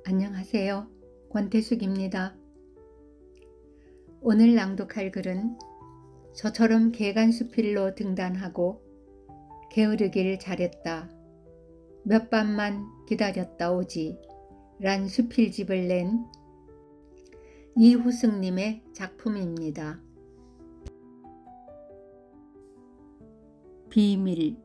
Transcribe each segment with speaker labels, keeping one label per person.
Speaker 1: 안녕하세요. 권태숙입니다. 오늘 낭독할 글은 저처럼 개간수필로 등단하고 게으르길 잘했다. 몇 밤만 기다렸다 오지 란 수필집을 낸 이후승님의 작품입니다. 비밀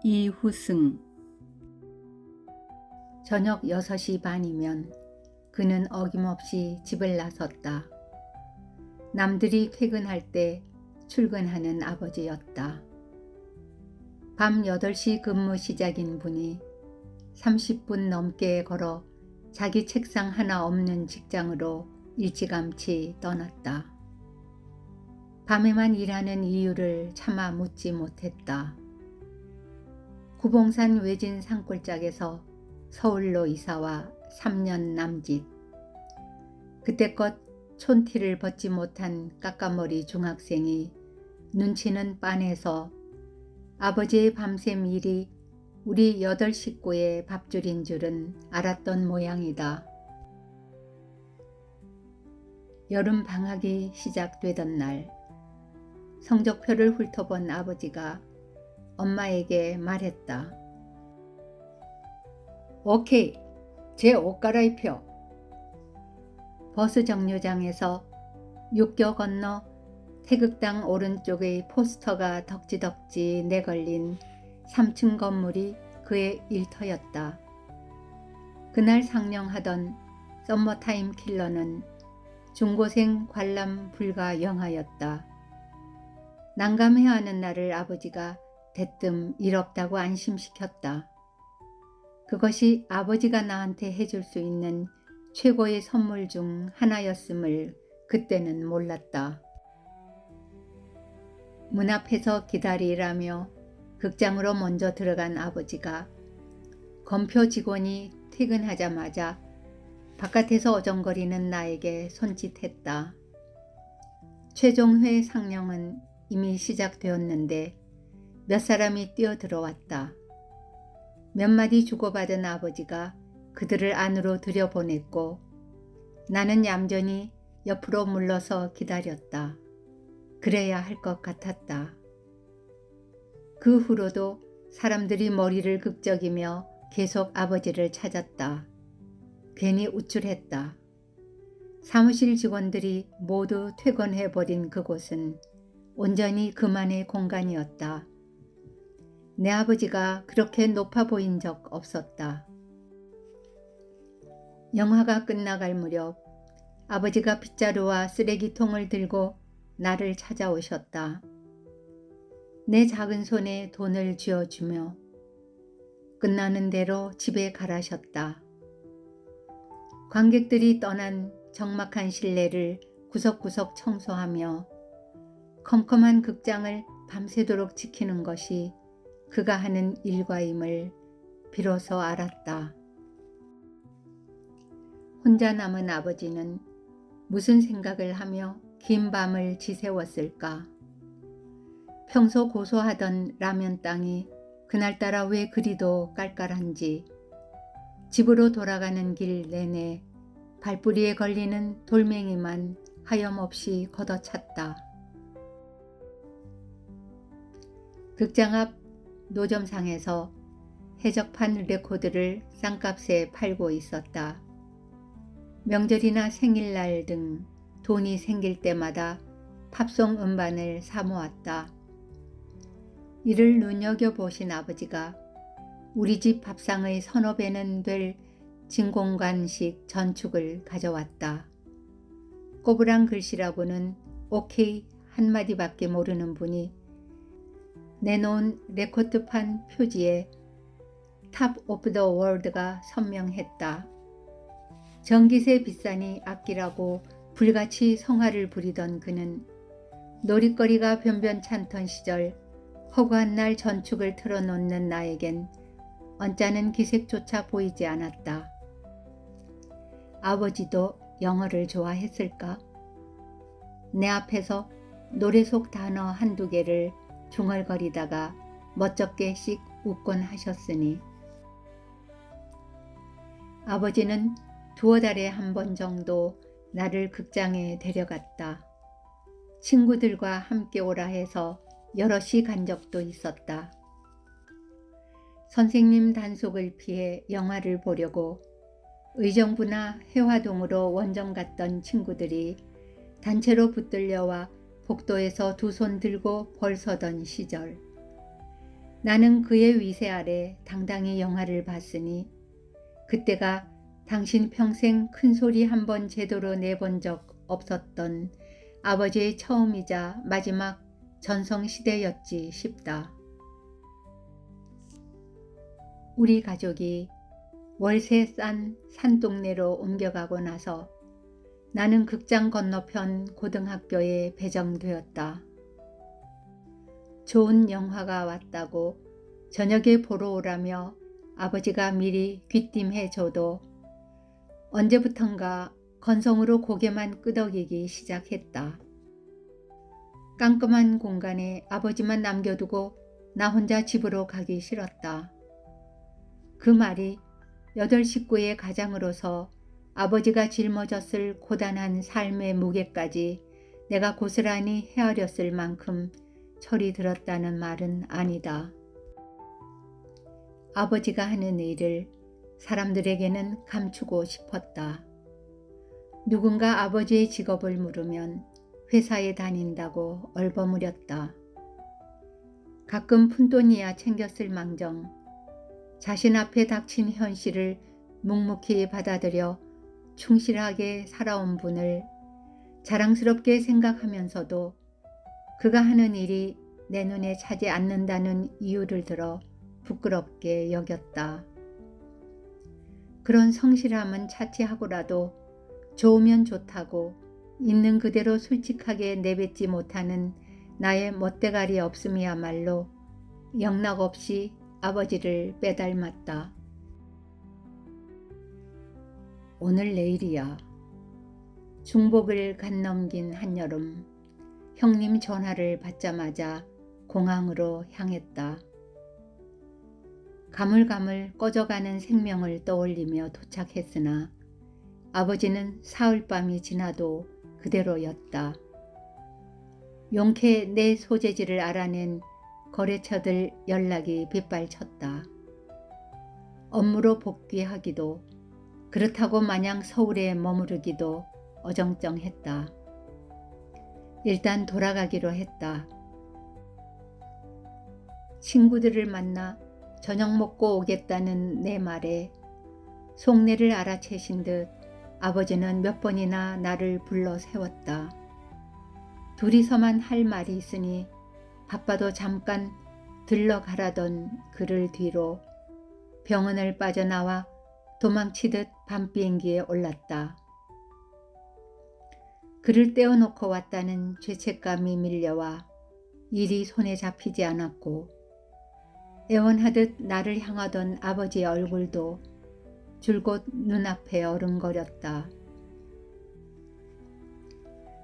Speaker 1: 이후승. 저녁 6시 반이면 그는 어김없이 집을 나섰다. 남들이 퇴근할 때 출근하는 아버지였다. 밤 8시 근무 시작인 분이 30분 넘게 걸어 자기 책상 하나 없는 직장으로 일찌감치 떠났다. 밤에만 일하는 이유를 차마 묻지 못했다. 구봉산 외진 산골짜기에서 서울로 이사와 3년 남짓. 그때껏 촌티를 벗지 못한 까까머리 중학생이 눈치는 빤해서 아버지의 밤샘 일이 우리 8 식구의 밥줄인 줄은 알았던 모양이다. 여름 방학이 시작되던 날, 성적표를 훑어본 아버지가 엄마에게 말했다. 오케이, 제 옷 갈아입혀. 버스 정류장에서 육교 건너 태극당 오른쪽의 포스터가 덕지덕지 내걸린 3층 건물이 그의 일터였다. 그날 상영하던 썸머타임 킬러는 중고생 관람 불가 영화였다. 난감해하는 나를 아버지가 대뜸 일 없다고 안심시켰다. 그것이 아버지가 나한테 해줄 수 있는 최고의 선물 중 하나였음을 그때는 몰랐다. 문 앞에서 기다리라며 극장으로 먼저 들어간 아버지가 검표 직원이 퇴근하자마자 바깥에서 어정거리는 나에게 손짓했다. 최종회 상영은 이미 시작되었는데 몇 사람이 뛰어들어왔다. 몇 마디 주고받은 아버지가 그들을 안으로 들여보냈고 나는 얌전히 옆으로 물러서 기다렸다. 그래야 할 것 같았다. 그 후로도 사람들이 머리를 극적이며 계속 아버지를 찾았다. 괜히 우쭐했다. 사무실 직원들이 모두 퇴근해버린 그곳은 온전히 그만의 공간이었다. 내 아버지가 그렇게 높아 보인 적 없었다. 영화가 끝나갈 무렵 아버지가 빗자루와 쓰레기통을 들고 나를 찾아오셨다. 내 작은 손에 돈을 쥐어주며 끝나는 대로 집에 가라셨다. 관객들이 떠난 적막한 실내를 구석구석 청소하며 컴컴한 극장을 밤새도록 지키는 것이 그가 하는 일과임을 비로소 알았다. 혼자 남은 아버지는 무슨 생각을 하며 긴 밤을 지새웠을까? 평소 고소하던 라면 땅이 그날따라 왜 그리도 깔깔한지 집으로 돌아가는 길 내내 발뿌리에 걸리는 돌멩이만 하염없이 걷어찼다. 극장 앞 노점상에서 해적판 레코드를 싼값에 팔고 있었다. 명절이나 생일날 등 돈이 생길 때마다 팝송 음반을 사모았다. 이를 눈여겨보신 아버지가 우리 집 밥상의 서너 배는 될 진공관식 전축을 가져왔다. 꼬부랑 글씨라고는 오케이 한마디밖에 모르는 분이 내놓은 레코드판 표지에 탑 오브 더 월드가 선명했다. 전기세 비싸니 아끼라고 불같이 성화를 부리던 그는 놀이거리가 변변찮던 시절 허구한 날 전축을 틀어놓는 나에겐 언짢은 기색조차 보이지 않았다. 아버지도 영어를 좋아했을까? 내 앞에서 노래 속 단어 한두 개를 중얼거리다가 멋쩍게씩 웃곤 하셨으니 아버지는 두어 달에 한 번 정도 나를 극장에 데려갔다. 친구들과 함께 오라 해서 여럿이 간 적도 있었다. 선생님 단속을 피해 영화를 보려고 의정부나 해화동으로 원정 갔던 친구들이 단체로 붙들려와 복도에서 두 손 들고 벌서던 시절, 나는 그의 위세 아래 당당히 영화를 봤으니 그때가 당신 평생 큰 소리 한 번 제대로 내본 적 없었던 아버지의 처음이자 마지막 전성시대였지 싶다. 우리 가족이 월세 싼 산동네로 옮겨가고 나서 나는 극장 건너편 고등학교에 배정되었다. 좋은 영화가 왔다고 저녁에 보러 오라며 아버지가 미리 귀띔해줘도 언제부턴가 건성으로 고개만 끄덕이기 시작했다. 깜깜한 공간에 아버지만 남겨두고 나 혼자 집으로 가기 싫었다. 그 말이 8 식구의 가장으로서 아버지가 짊어졌을 고단한 삶의 무게까지 내가 고스란히 헤아렸을 만큼 철이 들었다는 말은 아니다. 아버지가 하는 일을 사람들에게는 감추고 싶었다. 누군가 아버지의 직업을 물으면 회사에 다닌다고 얼버무렸다. 가끔 푼돈이야 챙겼을 망정 자신 앞에 닥친 현실을 묵묵히 받아들여 충실하게 살아온 분을 자랑스럽게 생각하면서도 그가 하는 일이 내 눈에 차지 않는다는 이유를 들어 부끄럽게 여겼다. 그런 성실함은 차치하고라도 좋으면 좋다고 있는 그대로 솔직하게 내뱉지 못하는 나의 멋대가리 없음이야말로 영락없이 아버지를 빼닮았다. 오늘 내일이야. 중복을 간넘긴 한여름, 형님 전화를 받자마자 공항으로 향했다. 가물가물 꺼져가는 생명을 떠올리며 도착했으나 아버지는 사흘밤이 지나도 그대로였다. 용케 내 소재지를 알아낸 거래처들 연락이 빗발쳤다. 업무로 복귀하기도 그렇다고 마냥 서울에 머무르기도 어정쩡했다. 일단 돌아가기로 했다. 친구들을 만나 저녁 먹고 오겠다는 내 말에 속내를 알아채신 듯 아버지는 몇 번이나 나를 불러 세웠다. 둘이서만 할 말이 있으니 바빠도 잠깐 들러가라던 그를 뒤로 병원을 빠져나와 도망치듯 밤비행기에 올랐다. 그를 떼어놓고 왔다는 죄책감이 밀려와 일이 손에 잡히지 않았고 애원하듯 나를 향하던 아버지의 얼굴도 줄곧 눈앞에 어른거렸다.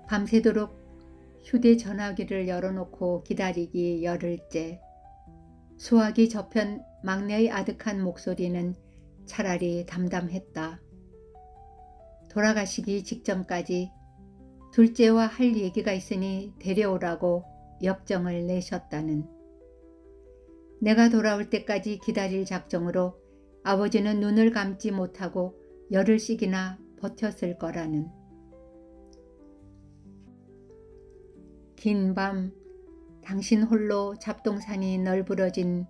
Speaker 1: 밤새도록 휴대전화기를 열어놓고 기다리기 열흘째. 수화기 저편 막내의 아득한 목소리는 차라리 담담했다. 돌아가시기 직전까지 둘째와 할 얘기가 있으니 데려오라고 역정을 내셨다는. 내가 돌아올 때까지 기다릴 작정으로 아버지는 눈을 감지 못하고 열흘씩이나 버텼을 거라는. 긴 밤 당신 홀로 잡동사니 널브러진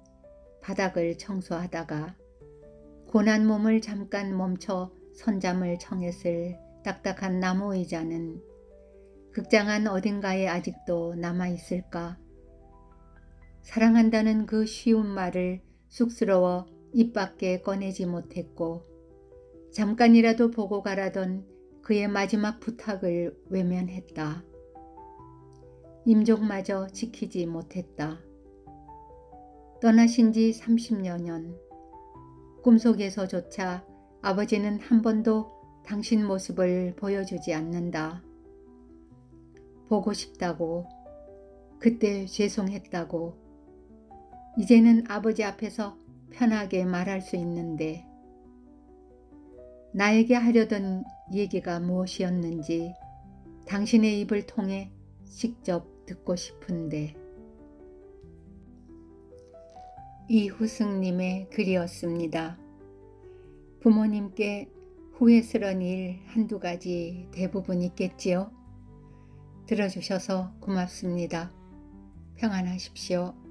Speaker 1: 바닥을 청소하다가 고난 몸을 잠깐 멈춰 선잠을 청했을 딱딱한 나무 의자는 극장 안 어딘가에 아직도 남아있을까? 사랑한다는 그 쉬운 말을 쑥스러워 입 밖에 꺼내지 못했고 잠깐이라도 보고 가라던 그의 마지막 부탁을 외면했다. 임종마저 지키지 못했다. 떠나신 지 30여 년. 꿈속에서조차 아버지는 한 번도 당신 모습을 보여주지 않는다. 보고 싶다고, 그때 죄송했다고, 이제는 아버지 앞에서 편하게 말할 수 있는데 나에게 하려던 얘기가 무엇이었는지 당신의 입을 통해 직접 듣고 싶은데. 이후승님의 글이었습니다. 부모님께 후회스러운 일 한두 가지 대부분 있겠지요. 들어주셔서 고맙습니다. 평안하십시오.